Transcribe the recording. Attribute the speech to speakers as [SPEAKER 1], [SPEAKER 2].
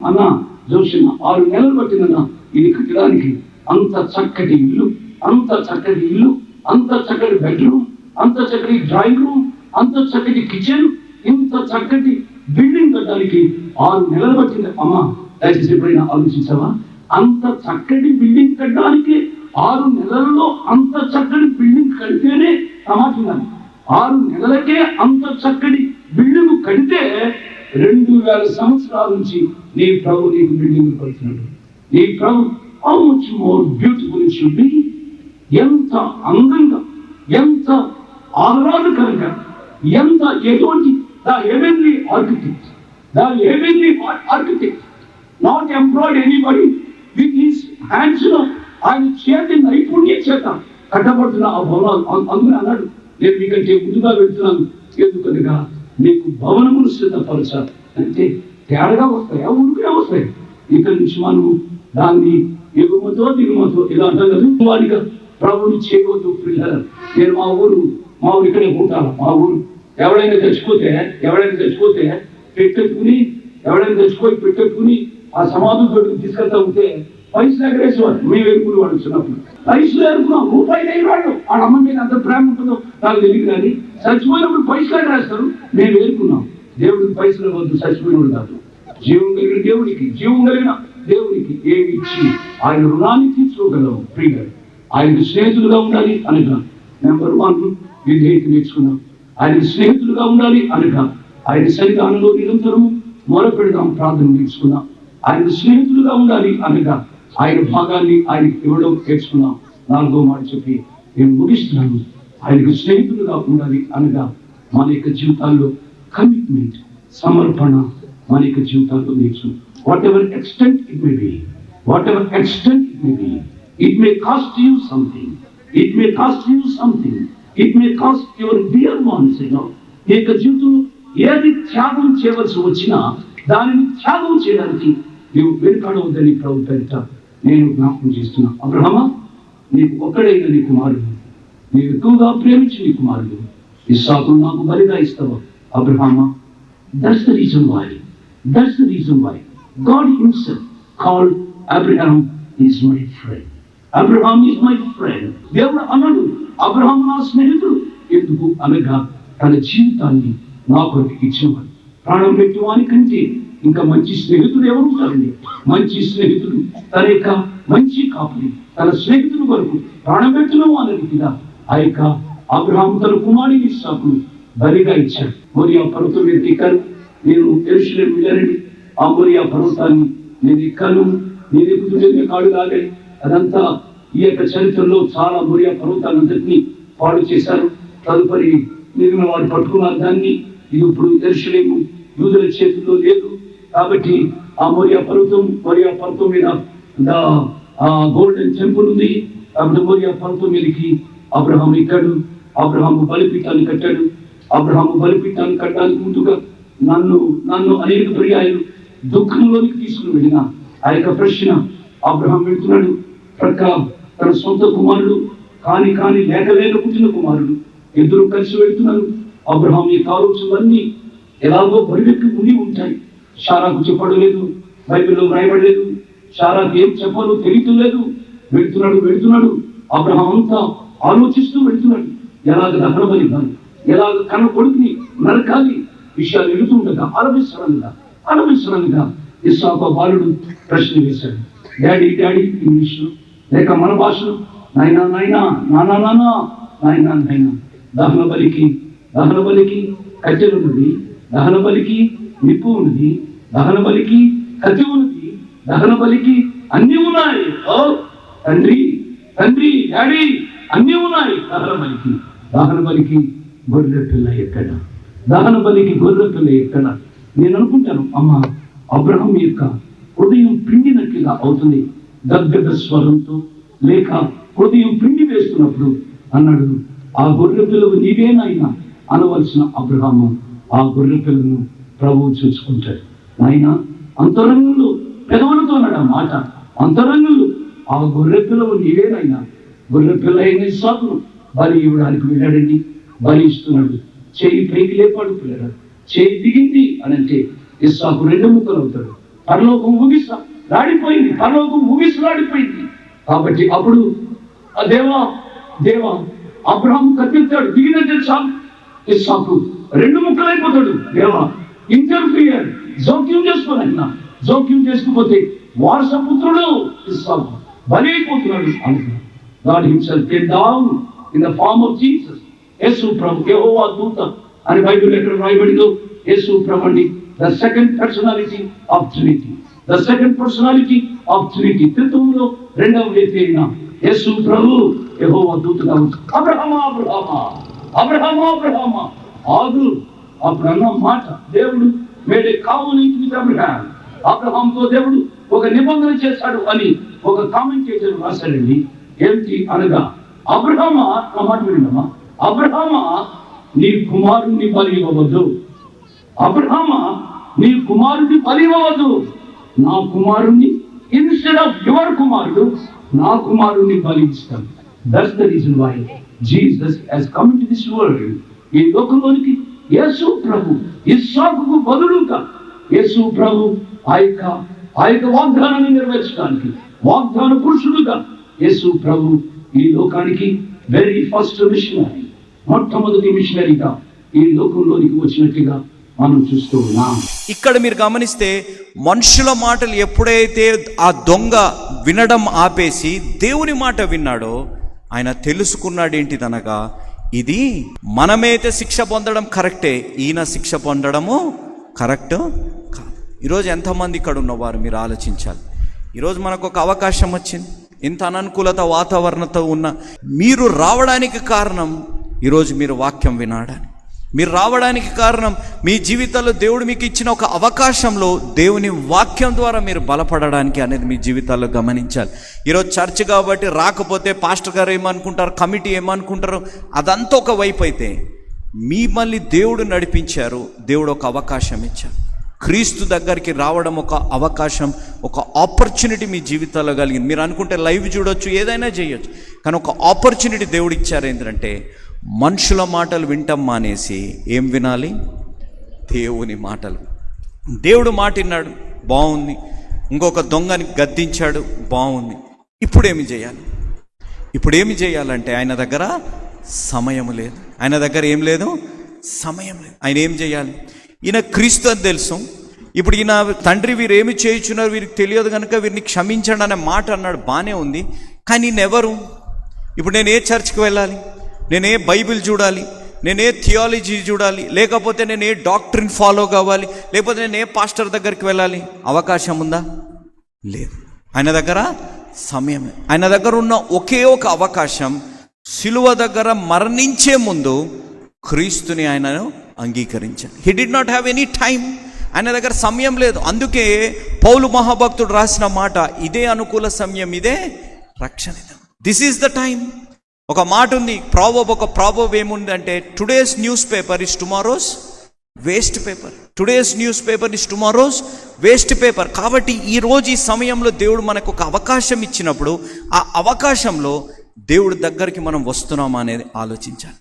[SPEAKER 1] అన్న జోషన్న 6 నెలలు పట్టిందన్న ఇది కట్టడానికి. అంత చక్కటి ఇల్లు, అంత చక్కటి ఇల్లు, అంత చక్కటి బెడ్రూమ్, అంత చక్కటి డ్రాయింగ్ రూమ్, అంత చక్కటి కిచెన్, ఇంత చక్కటి బిల్డింగ్ కట్టడానికి 6 నెలలు పట్టింది. అమ్మ దయచేసి ఎప్పుడైనా ఆలోచించావా? అంత చక్కటి బిల్డింగ్ కట్టడానికి 6 నెలల్లో అంత చక్కటి బిల్డింగ్ కడితేనే సమాచారం. 6 నెలలకే అంత చక్కటి బిల్డింగ్ కడితే 2000 సంవత్సరాల నుంచి నీ ప్రభు నీకు బిల్డింగ్ కడుతున్నాడు. నీ ప్రభు how much more beautiful it should be. ఎంత అందంగా, ఎంత ఆహ్లాదకరంగా, ఎంత ఎటువంటి the heavenly architect, the heavenly architect not employed anybody with his hands లో ఆయన చేతి నైపుణ్యం చేత కట్టబడుతున్న ఆ భవనాలు. అందుకని అన్నాడు, నేను మీకంటే ముందుగా వెళ్తున్నాను, ఎందుకనగా మీకు భవనమును సిద్ధపరచాలి. అంటే తేడాగా వస్తాయి, ఉడుకునే వస్తాయి. ఇక్కడి నుంచి మనం దాన్ని ఎగుమతో దిగుమతో ఇలా అంటాం కదా, వాడిగా ప్రభుని చేయవద్దు పిల్లలు. నేను మా ఊరు ఇక్కడే ఉంటాను. మా ఊరు ఎవడైనా చచ్చిపోతే పెట్టెట్టుకుని, ఎవడైనా చచ్చిపోయి పెట్టెట్టుకుని ఆ సమాధుల తోటికి తీసుకెళ్తా ఉంటే పైసలు ఎగరేసేవాడు. మేము ఎరుకులు వాడు చిన్నప్పుడు పైసలు ఎరుకున్నాం. రూపాయి లేని వాడు ఆ అమ్మ మీద అంత ప్రేమ ఉంటుందో నాకు తెలియదు. కానీ చచ్చిపోయినప్పుడు పైసలు ఎగరేస్తారు. మేము ఎరుకున్నాం. దేవుడికి పైసలు వద్దు, చచ్చిపోయినప్పుడు కాదు. జీవం కలిగిన దేవుడికి ఏమి ఇచ్చి ఆయన రుణాన్ని తీర్చుకోగలము. ఫ్రీగా ఆయనకు స్నేహితులుగా ఉండాలి అనగా నెంబర్ 1 విధేయత నేర్చుకున్నాం. ఆయన స్నేహితులుగా ఉండాలి అనగా ఆయన సన్నిధానంలో నిరంతరము మొరపెడదాం, ప్రార్థన నేర్చుకున్నాం. ఆయన స్నేహితులుగా ఉండాలి అనగా ఆయన భాగాన్ని ఆయనకి ఇవ్వడం నేర్చుకున్నాం. 4వ మాట చెప్పి నేను ముగిస్తున్నాను. ఆయనకు స్నేహితులుగా ఉండాలి అనగా మన యొక్క జీవితాల్లో కమిట్మెంట్, సమర్పణ మన యొక్క జీవితాల్లో నేర్చుకున్నాం. What ever extent it may be, it may cost you something, it may cost your dear ones, ఈ యొక్క జీవితంలో ఏది త్యాగం చేయవలసి వచ్చినా దానిని త్యాగం చేయడానికి నీవు వెనుకాడవద్దని ప్రభు పేరిట నేను జ్ఞాపకం చేస్తున్నా. అబ్రహమా, నీకు ఒక్కడైన నీ కుమారుడు, నీవు ఎక్కువగా ప్రేమించి నీ కుమారుడు ఇస్సాకును నాకు బలిగా ఇస్తావా? అబ్రహమా, that's the reason why God himself called Abraham is my friend. Abraham is my friend. దేవుడు అన్నాడు, అబ్రహాము నా స్నేహితుడు. ఎందుకు అనగా తన జీవితాన్ని నా కొరకు ఇచ్చినవాడు. ప్రాణం పెట్టి వాని కంటే ఇంకా మంచి స్నేహితుడు ఎవరు ఉంటారండి? మంచి స్నేహితుడు తన యొక్క మంచి కాపుని తన స్నేహితుడు కొరకు ప్రాణం పెట్టిన వానిగా ఆ యొక్క అబ్రహాము తన కుమారుని ఇస్సాకును బలిగా ఇచ్చాడు. మోరియా పర్వతం మీద ఎక్కాను. నేను యెరూషలేము వెళ్ళానండి. ఆ మోరియా పర్వతాన్ని నేను ఎక్కాను. నేను ఎక్కుతుండే కాడు లాగాలి. అదంతా ఈ యొక్క చరిత్రలో చాలా మోరియా పర్వతాలందరినీ పాడు చేశారు. తదుపరి మిగిలిన వారు పట్టుకున్నారు దాన్ని. ఇది ఇప్పుడు యెరూషలేము యూదుల చేతుల్లో లేదు. కాబట్టి ఆ మోరియా పర్వతం మీద గోల్డెన్ టెంపుల్ ఉంది. కాబట్టి మోరియా పర్వతం మీదకి అబ్రహాము ఎక్కాడు. అబ్రహాము బలిపీఠాన్ని కట్టాడు. అబ్రహాము బలిపీఠాన్ని కట్టడానికి ముందుగా నన్ను అనేక పర్యాయాలు దుఃఖంలోనికి తీసుకుని వెళ్ళిన ఆ యొక్క ప్రశ్న అబ్రహాం వెళ్తున్నాడు. ప్రక్క తన సొంత కుమారుడు కాని లేక పుట్టిన కుమారుడు ఇద్దరు కలిసి వెళ్తున్నారు. అబ్రహాం యొక్క ఆలోచనలన్నీ ఎలాగో బరివెక్కి ఉండి ఉంటాయి. శారాకు చెప్పడలేదు, బైబిల్లో వ్రాయబడలేదు. శారాకు ఏం చెప్పాలో తెలియలేదు. వెళ్తున్నాడు. అబ్రహాం అంతా ఆలోచిస్తూ వెళ్తున్నాడు. ఎలాగ దహన బలి ఇవ్వాలి, ఎలాగ కన్న కొడుకుని నరకాలి, విషయాలు వెళుతుండగా అనవసరంగా ఇస్సాకు బాలుడు ప్రశ్న వేశాడు. డాడీ ఇంగ్లీష్ లేక మన భాషలో నాయనా దహన బలికి కట్టెలు ఉన్నది, దహన బలికి నిప్పు ఉన్నది, దహన బలికి కత్తి ఉన్నది, దహన బలికి అన్ని ఉన్నాయి. ఓ తండ్రి డాడీ అన్ని ఉన్నాయి. దహన బలికి గొర్రె పిల్ల ఎక్కడ? నేను అనుకుంటాను, అమ్మ అబ్రహాం యొక్క హృదయం పిండినట్లుగా అవుతుంది. గద్గద స్వరంతో లేక హృదయం పిండి వేస్తున్నప్పుడు అన్నాడు, ఆ గొర్రె పిల్లవు నీవేనాయన అనవలసిన అబ్రహాము ఆ గొర్రె పిల్లను ప్రభువు చూసుకుంటాడు. ఆయన అంతరంగంలో పెదవులతో అన్నాడు ఆ మాట. అంతరంగంలో ఆ గొర్రె పిల్లవు నీవేనాయన. గొర్రె పిల్ల అయిన ఇస్సాకును బలి ఇవ్వడానికి వెళ్ళాడండి. బలి ఇస్తున్నాడు. చేయి పైకి లేపాడు. పిల్లడు చేయి దిగింది అని అంటే ఇస్సాకు 2 ముక్కలు అవుతాడు. పరలోకం ఊగిసలాడిపోయింది, పరలోకం ఊగిసలాడిపోయింది. కాబట్టి అప్పుడు దేవా అబ్రహాము కత్తిస్తాడు, దిగినట్టు చాలు, ఇస్సాకు 2 ముక్కలైపోతాడు. దేవా ఇంటర్ఫియర్, జోక్యం చేసుకోనన్నా, జోక్యం చేసుకోకపోతే వారసపుత్రుడు ఇస్సాకు బలి అయిపోతున్నాడు అనుకున్నాడు. God himself came down in the form of Jesus. యేసు ప్రభు, యెహోవా దూత అని బైబిల్ ఎక్కడ రాయబడిందో, యేసు ప్రభు అండి the second personality of Trinity, the second personality of Trinity. త్రిత్వములో 2వ వ్యక్తి అయిన యేసు ప్రభు యెహోవా దూతగా అబ్రహామా ఆగు. అప్పుడు అన్న మాట, దేవుడు మేడే కావునింటి విత్ అబ్రహాం, అబ్రహాంతో దేవుడు ఒక నిబంధన చేశాడు అని ఒక కామెంటేటర్ రాశాడండి. ఏమిటి అనగా, అబ్రహామా, ఆ మాట వినమ్మా, అబ్రహామా నీ కుమారుణ్ణి బలి ఇవ్వవద్దు, అబ్రహామా నీ కుమారుడిని బలి ఇవ్వవద్దు, నా కుమారుణ్ణి ఇన్స్టెడ్ ఆఫ్ యువర్ కుమారుడు నా కుమారుణ్ణి బలి ఇస్తాను. That's the reason why Jesus has come to this world. ఈ లోకంలోనికి యేసు ప్రభు ఇస్సాకుకు బదులుగా యేసు ప్రభు ఆ యొక్క వాగ్దానాన్ని నెరవేర్చడానికి వాగ్దాన పురుషుడుగా యేసు ప్రభు ఈ లోకానికి వెరీ ఫస్ట్ మిషనరీ, మొట్టమొదటి మిషనరీగా ఈ లోకంలోనికి వచ్చినట్టుగా మనం చూస్తూ ఉన్నాం.
[SPEAKER 2] ఇక్కడ మీరు గమనిస్తే మనుషుల మాటలు ఎప్పుడైతే ఆ దొంగ వినడం ఆపేసి దేవుని మాట విన్నాడో, ఆయన తెలుసుకున్నాడు ఏంటిదనగా, ఇది మనమైతే శిక్ష పొందడం కరెక్టే, ఈయన శిక్ష పొందడము కరెక్ట్ కాదు. ఈరోజు ఎంతమంది ఇక్కడ ఉన్నవారు మీరు ఆలోచించాలి. ఈరోజు మనకు ఒక అవకాశం వచ్చింది, ఇంత అననుకూలత వాతావరణంతో ఉన్న మీరు రావడానికి కారణం, ఈరోజు మీరు వాక్యం వినడానికి మీరు రావడానికి కారణం, మీ జీవితాల్లో దేవుడు మీకు ఇచ్చిన ఒక అవకాశంలో దేవుని వాక్యం ద్వారా మీరు బలపడడానికి అనేది మీ జీవితాల్లో గమనించాలి. ఈరోజు చర్చ్ కాబట్టి రాకపోతే పాస్టర్ గారు ఏమనుకుంటారు, కమిటీ ఏమనుకుంటారు, అదంతా ఒక వైపు అయితే, మిమ్మల్ని దేవుడు నడిపించారు, దేవుడు ఒక అవకాశం ఇచ్చారు. క్రీస్తు దగ్గరికి రావడం ఒక అవకాశం, ఒక ఆపర్చునిటీ మీ జీవితాల్లో కలిగింది. మీరు అనుకుంటే లైవ్ చూడొచ్చు, ఏదైనా చేయొచ్చు, కానీ ఒక ఆపర్చునిటీ దేవుడు ఇచ్చారు. ఏంటంటే మనుషుల మాటలు వింటాం మానేసి ఏం వినాలి, దేవుని మాటలు. దేవుడు మాట విన్నాడు, బాగుంది. ఇంకొక దొంగని గద్దించాడు, బాగుంది. ఇప్పుడు ఏమి చేయాలంటే ఆయన దగ్గర సమయం లేదు. ఆయన దగ్గర ఏం లేదు, సమయం లేదు. ఆయన ఏం చేయాలి? ఈయన క్రీస్తు అని తెలుసు. ఇప్పుడు ఈయన తండ్రి వీరు ఏమి చేయుచున్నారు వీరికి తెలియదు కనుక వీరిని క్షమించండి అనే మాట అన్నాడు, బాగానే ఉంది. కానీ నేనెవరు? ఇప్పుడు నేను ఏ చర్చ్కి వెళ్ళాలి, నేనే బైబిల్ చూడాలి, నేనే థియాలజీ చూడాలి, లేకపోతే నేను ఏ డాక్టరీని ఫాలో కావాలి, లేకపోతే నేను ఏ పాస్టర్ దగ్గరికి వెళ్ళాలి? అవకాశం ఉందా? లేదు. ఆయన దగ్గర సమయం. ఆయన దగ్గర ఉన్న ఒకే ఒక అవకాశం, సిలువ దగ్గర మరణించే ముందు క్రీస్తుని ఆయనను అంగీకరించాడు. He did not have any time. ఆయన దగ్గర సమయం లేదు. అందుకే పౌలు మహాభక్తుడు రాసిన మాట, ఇదే అనుకూల సమయం, ఇదే రక్షణ. This is the time. ఒక మాట ఉంది, ఒక ప్రావర్బ్ ఏముంది అంటే, today's newspaper is tomorrow's waste paper. Today's newspaper is tomorrow's waste paper. కాబట్టి ఈరోజు ఈ సమయంలో దేవుడు మనకు ఒక అవకాశం ఇచ్చినప్పుడు, ఆ అవకాశంలో దేవుడి దగ్గరికి మనం వస్తున్నామా అనేది ఆలోచించాలి.